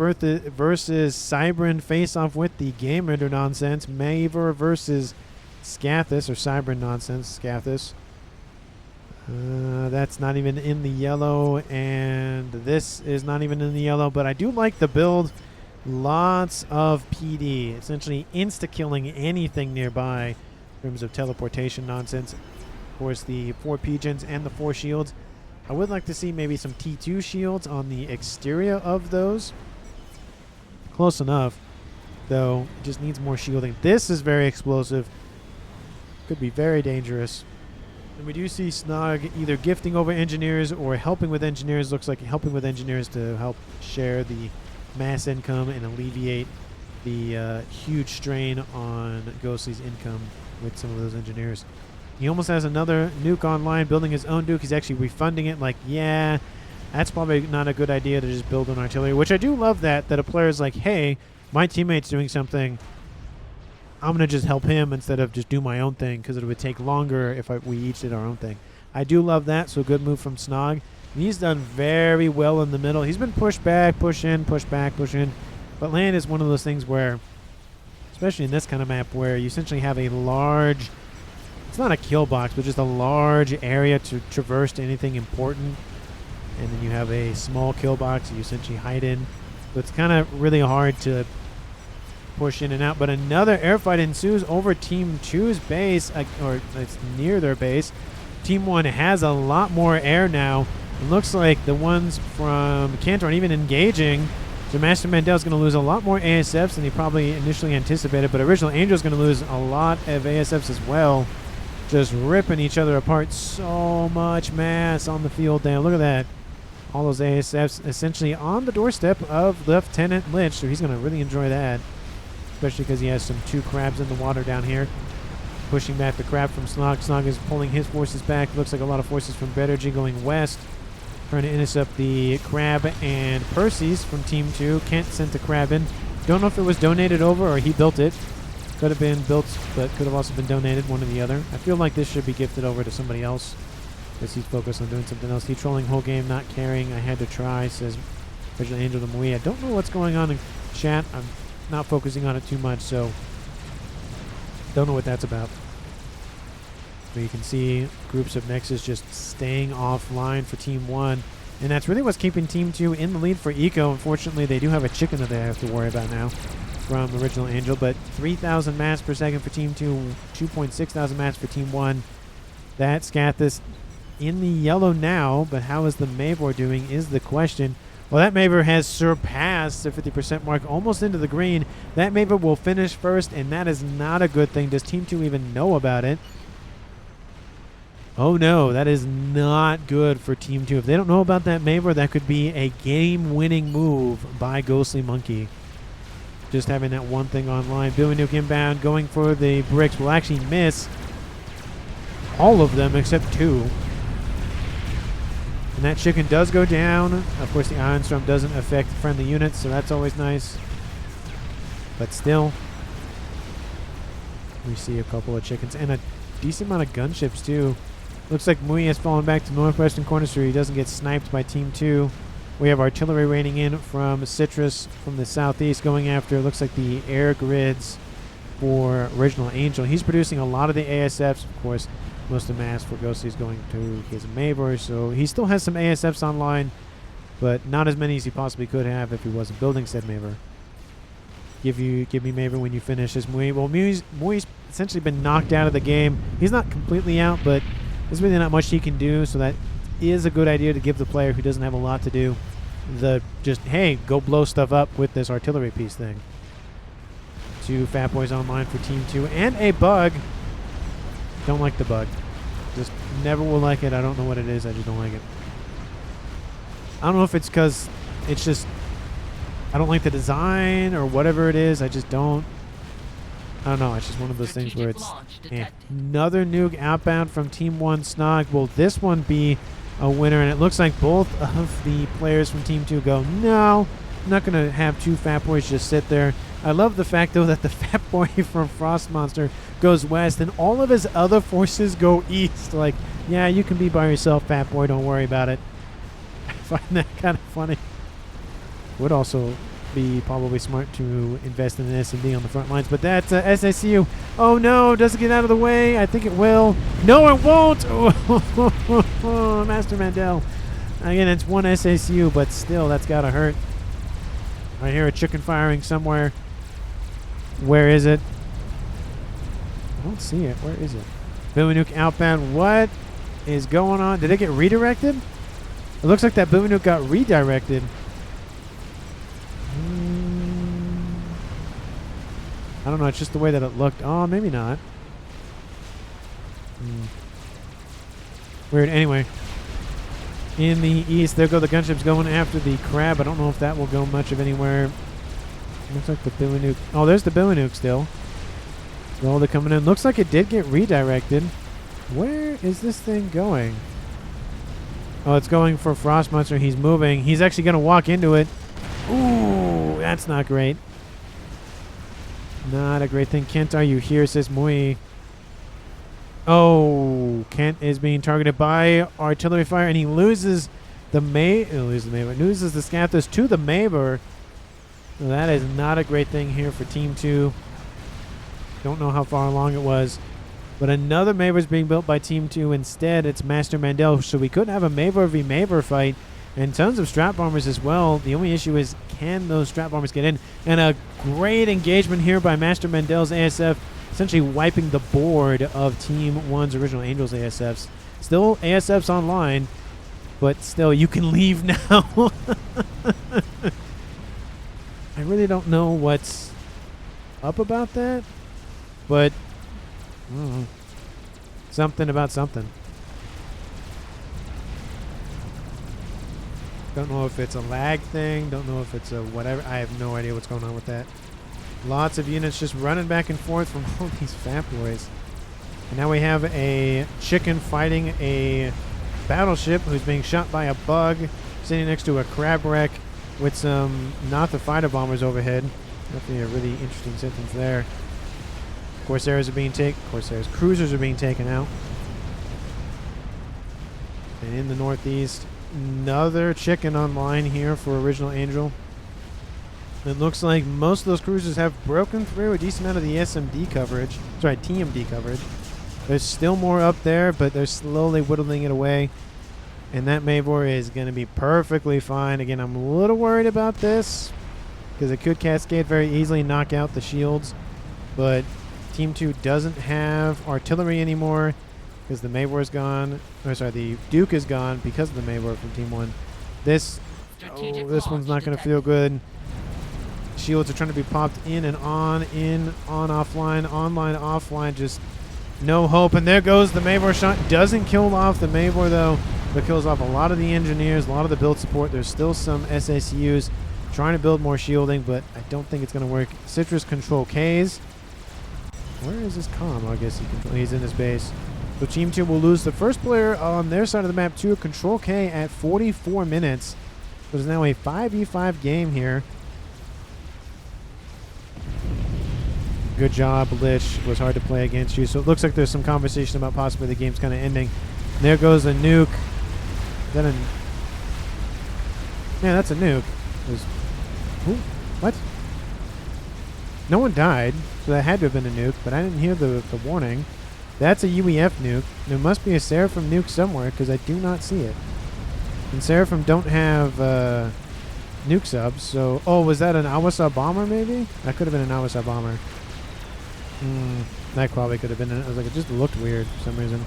versus Cybran face-off with the Game Ender nonsense. Maver versus Scathis, or Cybran nonsense, Scathis. That's not even in the yellow, and this is not even in the yellow, but I do like the build. Lots of PD, essentially insta-killing anything nearby in terms of teleportation nonsense. Of course, the 4 pigeons and the 4 shields. I would like to see maybe some T2 shields on the exterior of those. Close enough, though. It just needs more shielding. This is very explosive. Could be very dangerous. And we do see Snog either gifting over engineers or helping with engineers. Looks like helping with engineers to help share the mass income and alleviate the huge strain on Ghostly's income with some of those engineers. He almost has another nuke online, building his own nuke. He's actually refunding it like, yeah, that's probably not a good idea to just build an artillery, which I do love that a player is like, hey, my teammate's doing something. I'm going to just help him instead of just do my own thing, because it would take longer if we each did our own thing. I do love that, so good move from Snog. And he's done very well in the middle. He's been pushed back, push in, push back, push in. But land is one of those things where, especially in this kind of map, where you essentially have a large... It's not a kill box, but just a large area to traverse to anything important. And then you have a small kill box you essentially hide in. So it's kind of really hard to push in and out. But another airfight ensues over Team 2's base, or it's near their base. Team 1 has a lot more air now. It looks like the ones from Cantor aren't even engaging. So Master Mandel's going to lose a lot more ASFs than he probably initially anticipated. But Original Angel's going to lose a lot of ASFs as well. Just ripping each other apart. So much mass on the field there. Look at that. All those ASFs essentially on the doorstep of Lieutenant Lynch. So he's going to really enjoy that. Especially because he has some 2 crabs in the water down here. Pushing back the crab from Snog. Snog is pulling his forces back. Looks like a lot of forces from Bettergy going west. Trying to intercept the crab and Percy's from Team 2. Kent sent the crab in. Don't know if it was donated over or he built it. Could have been built, but could have also been donated, one or the other. I feel like this should be gifted over to somebody else, because he's focused on doing something else. He trolling whole game, not caring. I had to try, says Original Angel the Mui. I don't know what's going on in chat. I'm not focusing on it too much, so don't know what that's about. But you can see groups of Nexus just staying offline for Team 1. And that's really what's keeping Team 2 in the lead for Eco. Unfortunately, they do have a chicken that they have to worry about now from Original Angel, but 3,000 mass per second for Team 2, 2.6 thousand mass for Team 1. That Scathis in the yellow now, but how is the Mavor doing is the question. Well, that Mavor has surpassed the 50% mark, almost into the green. That Mavor will finish first, and that is not a good thing. Does Team 2 even know about it? Oh no, that is not good for Team 2. If they don't know about that Mavor, that could be a game-winning move by Ghostly Monkey. Just having that one thing online. Billy Nuke inbound, going for the bricks. Will actually miss all of them except 2. And that chicken does go down. Of course, the Iron Storm doesn't affect friendly units, so that's always nice. But still, we see a couple of chickens and a decent amount of gunships, too. Looks like Mui has fallen back to northwestern corner so he doesn't get sniped by Team 2. We have artillery raining in from Citrus from the southeast going after, looks like the air grids for Original Angel. He's producing a lot of the ASFs. Of course, most of the mass for Ghosty is going to his Mavor, so he still has some ASFs online, but not as many as he possibly could have if he wasn't building said Mavor. Give me Mavor when you finish this Mui. Well, Mui's essentially been knocked out of the game. He's not completely out, but there's really not much he can do, so that is a good idea to give the player who doesn't have a lot to do the just, hey, go blow stuff up with this artillery piece thing. 2 Fat Boys online for Team 2 and a bug. Don't like the bug. Just never will like it. I don't know what it is. I just don't like it. I don't know if it's because it's just I don't like the design or whatever it is. I just don't. I don't know. It's just one of those things where it's another nuke outbound from Team 1 Snog. Will this one be a winner? And it looks like both of the players from Team 2 go, no, I'm not going to have 2 Fat Boys just sit there. I love the fact, though, that the Fat Boy from Frost Monster goes west and all of his other forces go east. Like, yeah, you can be by yourself, Fat Boy. Don't worry about it. I find that kind of funny. Would also be probably smart to invest in an S&D on the front lines, but that's SSU. Oh no, does it get out of the way? I think it will. No, it won't. Oh, Master Mandel. Again, it's 1 SSU, but still, that's gotta hurt. I hear a chicken firing somewhere. Where is it? I don't see it. Where is it? Billy Nuke outbound. What is going on? Did it get redirected? It looks like that Billy Nuke got redirected. I don't know. It's just the way that it looked. Oh, maybe not. Weird. Anyway, in the east, there go the gunships going after the crab. I don't know if that will go much of anywhere. Looks like the Billy Nuke. Oh, there's the Billy Nuke still. Oh, they're coming in. Looks like it did get redirected. Where is this thing going? Oh, it's going for Frost Monster. He's moving. He's actually going to walk into it. Ooh, that's not great. Not a great thing. Kent, are you here? Says Mui. Oh, Kent is being targeted by artillery fire, and he loses the loses the Scathers to the Mabor. So that is not a great thing here for Team 2. Don't know how far along it was. But another Mavor is being built by Team 2. Instead, it's Master Mandel. So we could have a Mavor v. Mavor fight. And tons of strap bombers as well. The only issue is, can those strap bombers get in? And a great engagement here by Master Mandel's ASF, essentially wiping the board of Team 1's Original Angels ASFs. Still ASFs online, but still, you can leave now. I really don't know what's up about that, but something about something. Don't know if it's a lag thing. Don't know if it's a whatever. I have no idea what's going on with that. Lots of units just running back and forth from all these Fat Boys. And now we have a chicken fighting a battleship who's being shot by a bug, sitting next to a crab wreck with some not the fighter bombers overhead. Definitely a really interesting sentence there. Corsairs are being taken. Corsairs cruisers are being taken out. And in the northeast, another chicken online here for Original Angel. It looks like most of those cruisers have broken through a decent amount of the SMD coverage. Sorry, TMD coverage. There's still more up there, but they're slowly whittling it away. And that Mavor is going to be perfectly fine. Again, I'm a little worried about this because it could cascade very easily and knock out the shields. But Team 2 doesn't have artillery anymore because the Mavor is gone. Or sorry, the Duke is gone because of the Mavor from Team 1. This one's not going to feel good. Shields are trying to be popped in, offline, online, offline. Just no hope. And there goes the Mavor shot. Doesn't kill off the Mavor, though, but kills off a lot of the engineers, a lot of the build support. There's still some SACUs trying to build more shielding, but I don't think it's going to work. Citrus control Ks. Where is this comm? I guess he's in his base. So Team 2 will lose the first player on their side of the map to a Control K at 44 minutes. So it's now a 5v5 game here. Good job, Lich. It was hard to play against you. So it looks like there's some conversation about possibly the game's kind of ending. There goes a nuke. Is that a... Yeah, that's a nuke. Ooh, what? No one died, so that had to have been a nuke, but I didn't hear the warning. That's a UEF nuke. There must be a Seraphim nuke somewhere, because I do not see it. And Seraphim don't have nuke subs, so... Oh, was that an Awasa bomber, maybe? That could have been an Awasa bomber. That probably could have been... I was like, it just looked weird for some reason.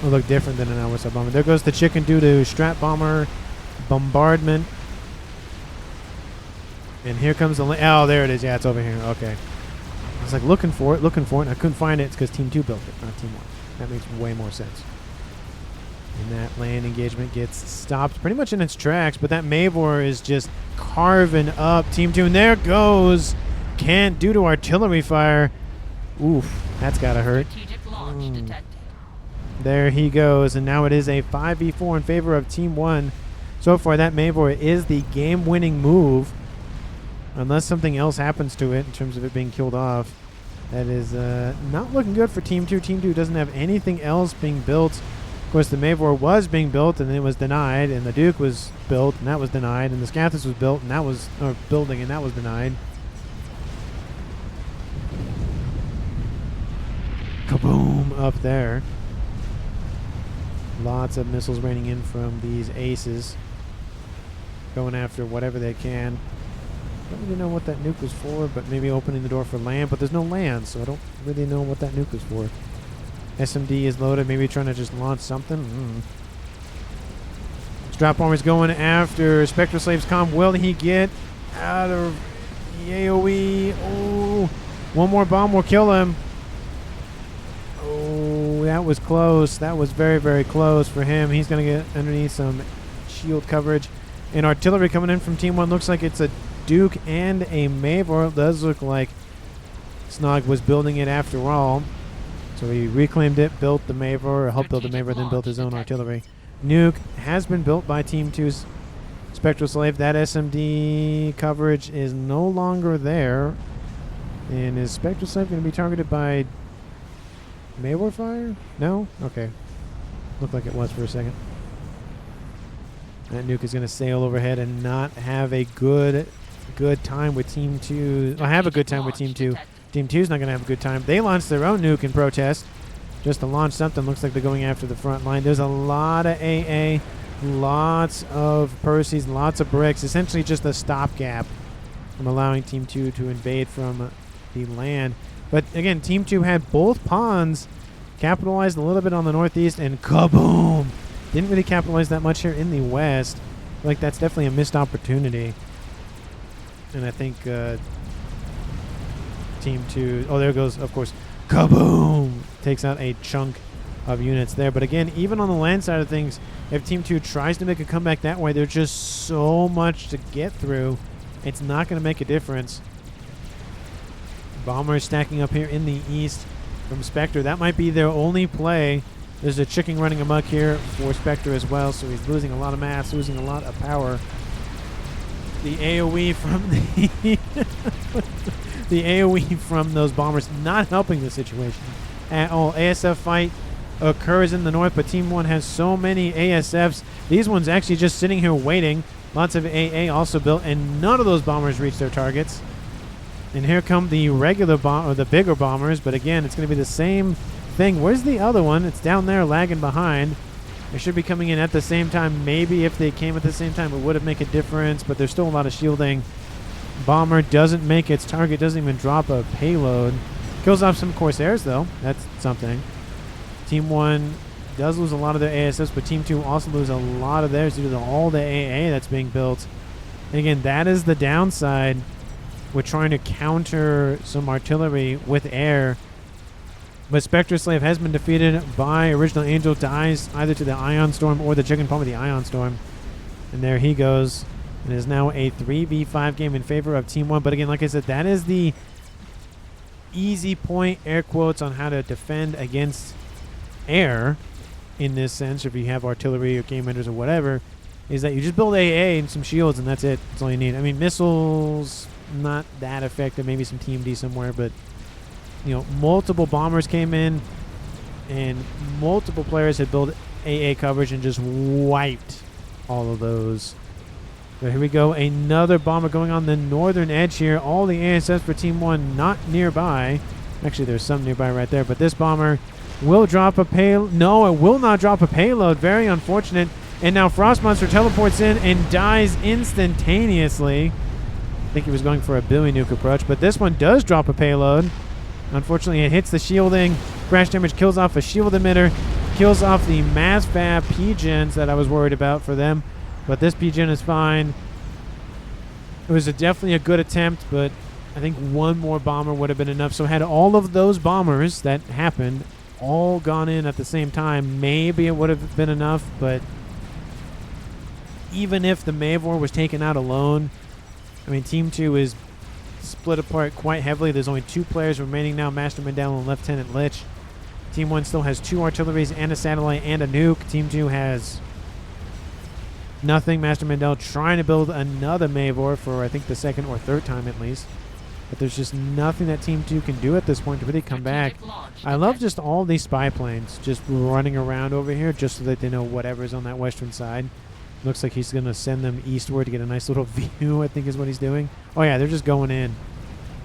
It looked different than an Awasa bomber. There goes the chicken due to Strat bomber bombardment. And here comes the... Oh, there it is. Yeah, it's over here. Okay. I was like looking for it, and I couldn't find it. It's because Team 2 built it, not Team 1. That makes way more sense. And that land engagement gets stopped pretty much in its tracks, but that Mavor is just carving up Team 2. And there goes Can't due to artillery fire. Oof, that's got to hurt. There he goes, and now it is a 5v4 in favor of Team 1. So far, that Mavor is the game-winning move. Unless something else happens to it in terms of it being killed off. That is not looking good for Team 2. Team 2 doesn't have anything else being built. Of course, the Mavor was being built, and it was denied. And the Duke was built, and that was denied. And the Scathus was built, and that was... Or building, and that was denied. Kaboom! Up there. Lots of missiles raining in from these aces. Going after whatever they can. Don't really know what that nuke was for, but maybe opening the door for land. But there's no land, so I don't really know what that nuke was for. SMD is loaded, maybe trying to just launch something. Strap Bomber's going after Spectre Slave's comm. Will he get out of the AoE? Oh, one more bomb will kill him. Oh, that was close. That was very, very close for him. He's going to get underneath some shield coverage. And artillery coming in from Team 1. Looks like it's a Duke and a Mavor. It does look like Snog was building it after all. So he reclaimed it, built the Mavor, or helped build the Mavor, then built his own artillery. Nuke has been built by Team 2's Spectral Slave. That SMD coverage is no longer there. And is Spectral Slave going to be targeted by Mavor fire? No? Okay. Looked like it was for a second. That Nuke is going to sail overhead and not have a good time with Team 2. Well, have a good time with Team 2. Team 2 is not going to have a good time. They launched their own nuke in protest. Just to launch something. Looks like they're going after the front line. There's a lot of AA. Lots of Percy's. Lots of bricks. Essentially just a stopgap from allowing Team 2 to invade from the land. But again, Team 2 had both pawns. Capitalized a little bit on the northeast. And kaboom! Didn't really capitalize that much here in the west. Like that's definitely a missed opportunity. And I think Team 2... Oh, there goes, of course. Kaboom! Takes out a chunk of units there. But again, even on the land side of things, if Team 2 tries to make a comeback that way, there's just so much to get through. It's not going to make a difference. Bombers stacking up here in the east from Spectre. That might be their only play. There's a chicken running amok here for Spectre as well, so he's losing a lot of mass, losing a lot of power. The AoE from the... the AoE from those bombers not helping the situation at all. ASF fight occurs in the north, but Team 1 has so many ASFs. These ones actually just sitting here waiting. Lots of AA also built, and none of those bombers reach their targets. And here come the regular bomb, or the bigger bombers, but again, it's going to be the same thing. Where's the other one? It's down there lagging behind. They should be coming in at the same time. Maybe if they came at the same time, it would have made a difference, but there's still a lot of shielding. Bomber doesn't make its target, doesn't even drop a payload. Kills off some Corsairs, though. That's something. Team 1 does lose a lot of their ASFs, but Team 2 also lose a lot of theirs due to all the AA that's being built. And again, that is the downside with trying to counter some artillery with air. But Spectre Slave has been defeated by Original Angel. Dies either to the Ion Storm or the Chicken Palm of the Ion Storm. And there he goes. It is now a 3v5 game in favor of Team 1. But again, like I said, that is the easy point, air quotes, on how to defend against air in this sense, if you have artillery or game enders or whatever, is that you just build AA and some shields, and that's it. That's all you need. I mean, missiles, not that effective. Maybe some TMD somewhere, but, you know, multiple bombers came in, and multiple players had built AA coverage and just wiped all of those. So here we go. Another bomber going on the northern edge here. All the ASS for Team 1 not nearby. Actually, there's some nearby right there, but this bomber will drop a payload. No, it will not drop a payload. Very unfortunate. And now Frost Monster teleports in and dies instantaneously. I think he was going for a Billy Nuke approach, but this one does drop a payload. Unfortunately, it hits the shielding. Crash damage kills off a shield emitter. Kills off the mass FAF P-Gens that I was worried about for them. But this P-Gen is fine. It was definitely a good attempt, but I think one more bomber would have been enough. So had all of those bombers that happened all gone in at the same time, maybe it would have been enough. But even if the Mavor was taken out alone, I mean, Team 2 is split apart quite heavily. There's only 2 players remaining now, Master Mandela and Lieutenant Lich. Team 1 still has 2 artilleries and a satellite and a nuke. Team 2 has nothing. Master Mandela trying to build another Mavor for, I think, the second or third time at least. But there's just nothing that Team 2 can do at this point to really come back. I love just all these spy planes just running around over here just so that they know whatever's on that western side. Looks like he's going to send them eastward to get a nice little view, I think is what he's doing. Oh, yeah, they're just going in.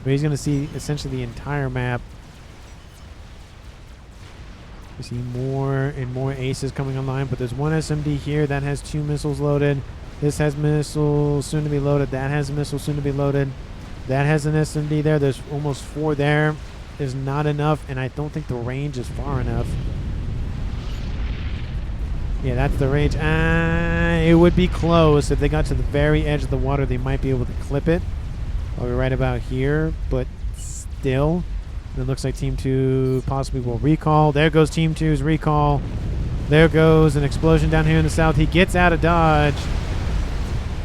But he's going to see essentially the entire map. We see more and more aces coming online, but there's one SMD here that has 2 missiles loaded. This has missiles soon to be loaded. That has missiles soon to be loaded. That has an SMD there. There's almost 4 there. There's not enough, and I don't think the range is far enough. Yeah, that's the range. It would be close. If they got to the very edge of the water, they might be able to clip it. Probably right about here, but still. It looks like Team 2 possibly will recall. There goes Team 2's recall. There goes an explosion down here in the south. He gets out of dodge.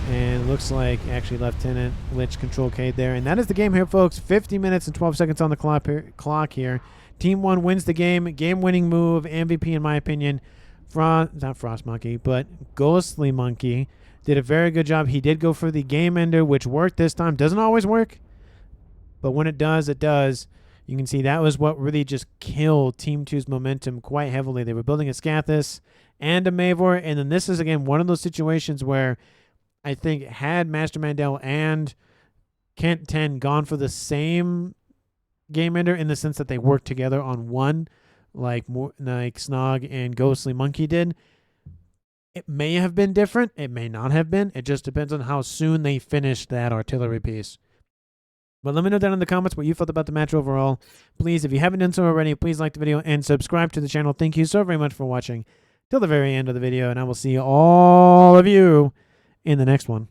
And it looks like actually Lieutenant Lich control K'd there. And that is the game here, folks. 50 minutes and 12 seconds on the clock here. Team 1 wins the game. Game-winning move. MVP, in my opinion. Not Frost Monkey, but Ghostly Monkey did a very good job. He did go for the game ender, which worked this time. Doesn't always work, but when it does, it does. You can see that was what really just killed Team 2's momentum quite heavily. They were building a Scathis and a Mavor, and then this is, again, one of those situations where I think had Master Mandel and Kent 10 gone for the same game ender in the sense that they worked together on one, like Snog and Ghostly Monkey did, it may have been different. It may not have been. It just depends on how soon they finished that artillery piece. But let me know down in the comments what you felt about the match overall. Please, if you haven't done so already, please like the video and subscribe to the channel. Thank you so very much for watching till the very end of the video, and I will see all of you in the next one.